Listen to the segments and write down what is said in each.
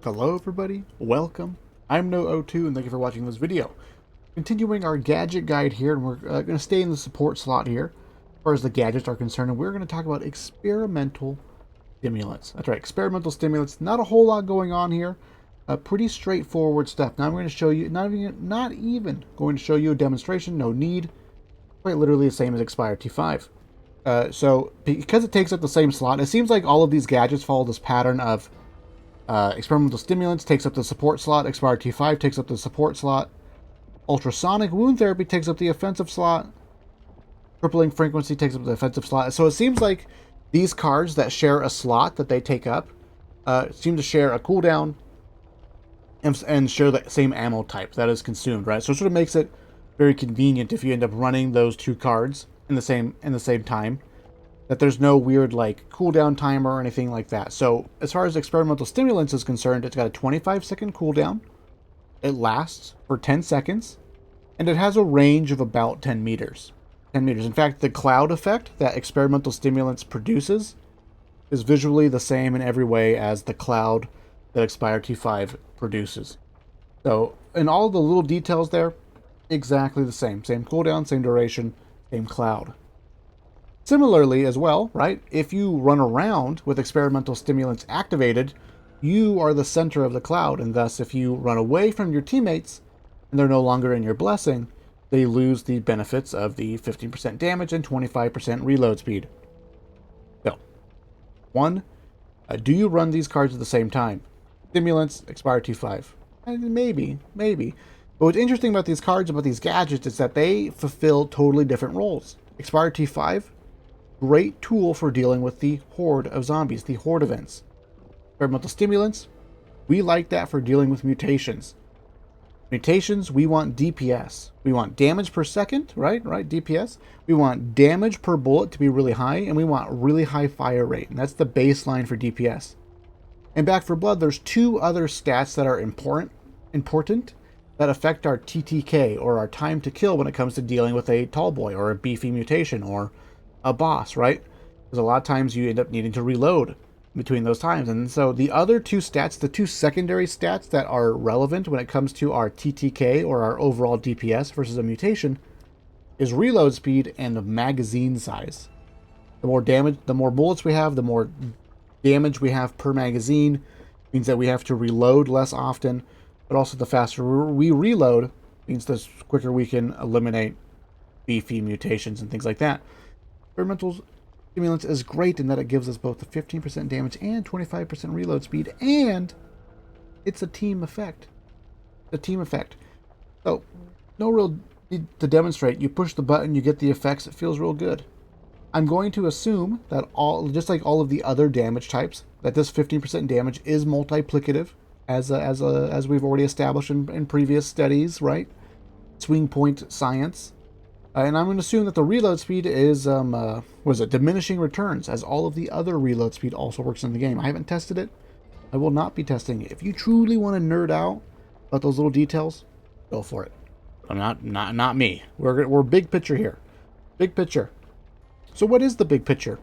Hello everybody, welcome. I'm No02 and thank you for watching this video. Continuing our gadget guide here, and we're going to stay in the support slot here as far as the gadgets are concerned, and we're going to talk about experimental stimulants. That's right, experimental stimulants. Not a whole lot going on here. Pretty straightforward stuff. Now I'm going to show you, not even going to show you a demonstration, no need. Quite literally the same as Expire T5. So because it takes up the same slot, it seems like all of these gadgets follow this pattern of experimental stimulants takes up the support slot. Expire T5 takes up the support slot. Ultrasonic wound therapy takes up the offensive slot. Crippling frequency takes up the offensive slot. So it seems like these cards that share a slot that they take up seem to share a cooldown and share the same ammo type that is consumed, right? So it sort of makes it very convenient if you end up running those two cards in the same time, that there's no weird like cooldown timer or anything like that. So as far as experimental stimulants is concerned, it's got a 25-second cooldown. It lasts for 10 seconds, and it has a range of about 10 meters. 10 meters. In fact, the cloud effect that experimental stimulants produces is visually the same in every way as the cloud that Expire T5 produces. So in all the little details there, exactly the same. Same cooldown, same duration, same cloud. Similarly as well, right, if you run around with experimental stimulants activated, you are the center of the cloud, and thus if you run away from your teammates and they're no longer in your blessing, they lose the benefits of the 15% damage and 25% reload speed. So, one, do you run these cards at the same time? Stimulants, Expire T5. Maybe. But what's interesting about these cards, about these gadgets, is that they fulfill totally different roles. Expire T5, great tool for dealing with the horde of zombies, the horde events. Experimental stimulants, we like that for dealing with mutations. Mutations, we want DPS. We want damage per second, right, DPS. We want damage per bullet to be really high, and we want really high fire rate, and that's the baseline for DPS. And Back for Blood, there's two other stats that are important that affect our TTK, or our time to kill, when it comes to dealing with a tall boy or a beefy mutation or a boss, right? Because a lot of times you end up needing to reload between those times. And so the other two stats, the two secondary stats that are relevant when it comes to our TTK, or our overall DPS versus a mutation, is reload speed and magazine size. The more damage, the more bullets we have, the more damage we have per magazine. Means that we have to reload less often, but also the faster we reload means the quicker we can eliminate beefy mutations and things like that. Experimental stimulants is great in that it gives us both the 15% damage and 25% reload speed, and it's a team effect. So, no real need to demonstrate. You push the button, you get the effects, it feels real good. I'm going to assume that just like all of the other damage types, that this 15% damage is multiplicative, as we've already established in previous studies, right? Swing point science. And I'm going to assume that the reload speed is, diminishing returns, as all of the other reload speed also works in the game. I haven't tested it. I will not be testing it. If you truly want to nerd out about those little details, go for it. But not me. We're big picture here. Big picture. So what is the big picture?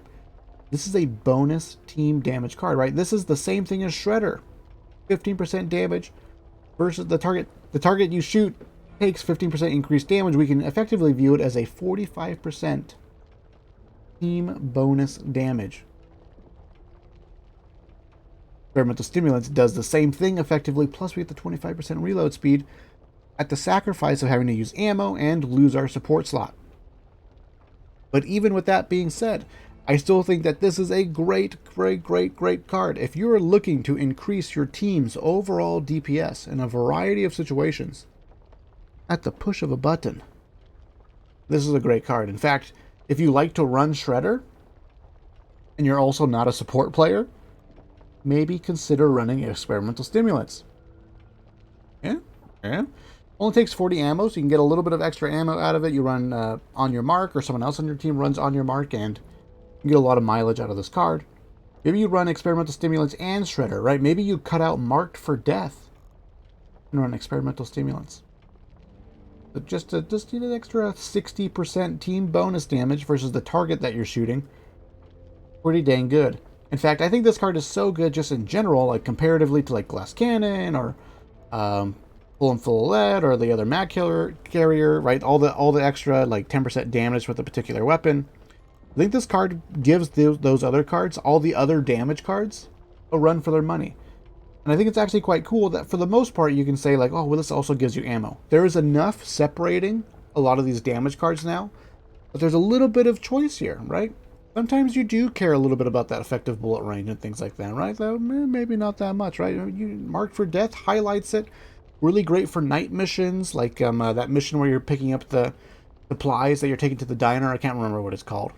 This is a bonus team damage card, right? This is the same thing as Shredder. 15% damage versus the target. The target you shoot takes 15% increased damage. We can effectively view it as a 45% team bonus damage. Experimental stimulants does the same thing effectively, plus we get the 25% reload speed at the sacrifice of having to use ammo and lose our support slot. But even with that being said, I still think that this is a great card. If you're looking to increase your team's overall DPS in a variety of situations, at the push of a button, this is a great card. In fact, if you like to run Shredder, and you're also not a support player, maybe consider running experimental stimulants. Yeah. Only takes 40 ammo, so you can get a little bit of extra ammo out of it. You run on your mark, or someone else on your team runs on your mark, and you get a lot of mileage out of this card. Maybe you run experimental stimulants and Shredder, right? Maybe you cut out Marked for Death and run experimental stimulants. But just need an extra 60% team bonus damage versus the target that you're shooting. Pretty dang good. In fact, I think this card is so good just in general, like comparatively to like Glass Cannon or Full and Full Lead or the other Mag Killer Carrier, right? All the extra like 10% damage with a particular weapon. I think this card gives those other cards, all the other damage cards, a run for their money. And I think it's actually quite cool that for the most part you can say like, oh, well, this also gives you ammo. There is enough separating a lot of these damage cards now, but there's a little bit of choice here, right? Sometimes you do care a little bit about that effective bullet range and things like that, right? Though maybe not that much, right? You Marked for Death highlights it. Really great for night missions, like that mission where you're picking up the supplies that you're taking to the diner. I can't remember what it's called.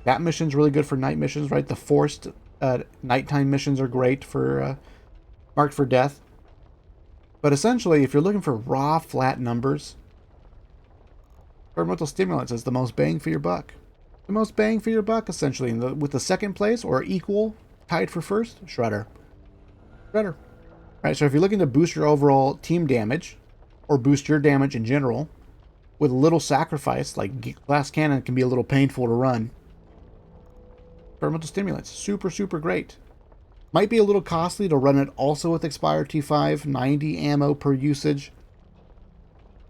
That mission's really good for night missions, right? The forced nighttime missions are great for Marked for Death. But essentially, if you're looking for raw, flat numbers, Experimental Stimulants is the most bang for your buck. The most bang for your buck, essentially. With the second place, or equal, tied for first, Shredder. Shredder. Right, so if you're looking to boost your overall team damage, or boost your damage in general, with little sacrifice, like Glass Cannon can be a little painful to run, Experimental Stimulants, super, super great. Might be a little costly to run it also with Expire T5, 90 ammo per usage,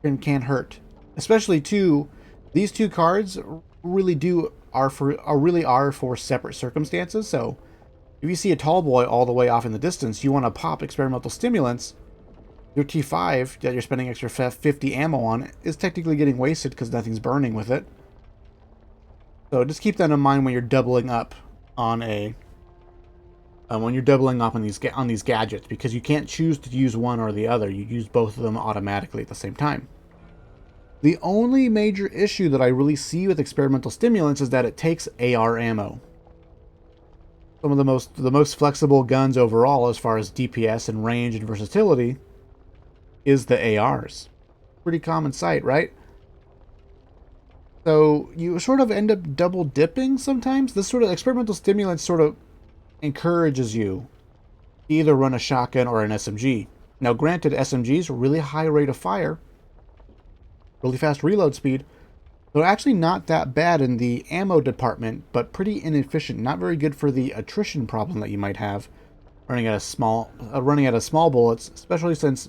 and can't hurt. Especially too, these two cards really are for separate circumstances. So if you see a tall boy all the way off in the distance, you want to pop Experimental Stimulants, your T5 that you're spending extra 50 ammo on is technically getting wasted because nothing's burning with it. So just keep that in mind when you're doubling up on these gadgets, because you can't choose to use one or the other. You use both of them automatically at the same time. The only major issue that I really see with Experimental Stimulants is that it takes AR ammo. Some of the most flexible guns overall as far as DPS and range and versatility is the ARs. Pretty common sight, right? So you sort of end up double dipping sometimes. This sort of Experimental Stimulant sort of encourages you to either run a shotgun or an SMG. Now granted, SMGs really high rate of fire, really fast reload speed. They're actually not that bad in the ammo department, but pretty inefficient. Not very good for the attrition problem that you might have running out of small bullets, especially since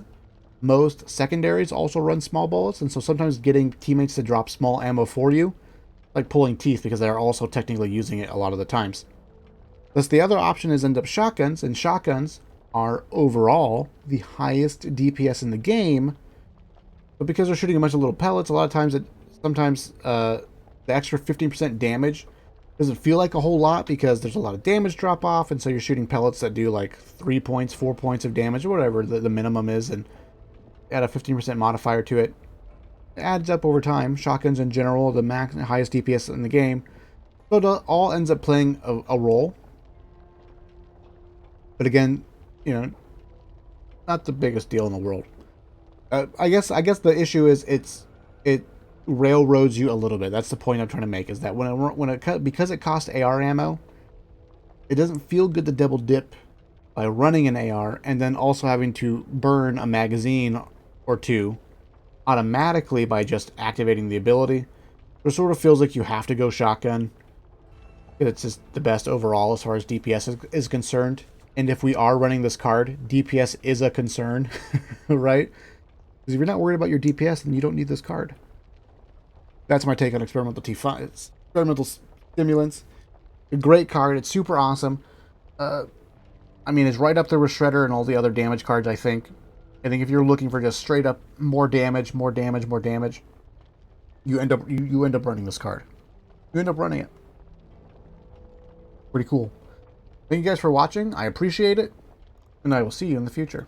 most secondaries also run small bullets, and so sometimes getting teammates to drop small ammo for you, like pulling teeth, because they're also technically using it a lot of the times. Thus, the other option is end up shotguns, and shotguns are overall the highest DPS in the game. But because they're shooting a bunch of little pellets, a lot of times the extra 15% damage doesn't feel like a whole lot because there's a lot of damage drop off, and so you're shooting pellets that do like 3 points, 4 points of damage, or whatever the minimum is, and add a 15% modifier to it. It adds up over time. Shotguns in general, the highest DPS in the game. So it all ends up playing a role. But again, not the biggest deal in the world. I guess the issue is it railroads you a little bit. That's the point I'm trying to make, is that because it costs AR ammo, it doesn't feel good to double dip by running an AR and then also having to burn a magazine or two automatically by just activating the ability. It sort of feels like you have to go shotgun. It's just the best overall as far as DPS is concerned. And if we are running this card, DPS is a concern, right? Because if you're not worried about your DPS, then you don't need this card. That's my take on Experimental T5. It's Experimental Stimulants. A great card. It's super awesome. I mean, it's right up there with Shredder and all the other damage cards, I think. I think if you're looking for just straight up more damage, you end up running this card. You end up running it. Pretty cool. Thank you guys for watching. I appreciate it, and I will see you in the future.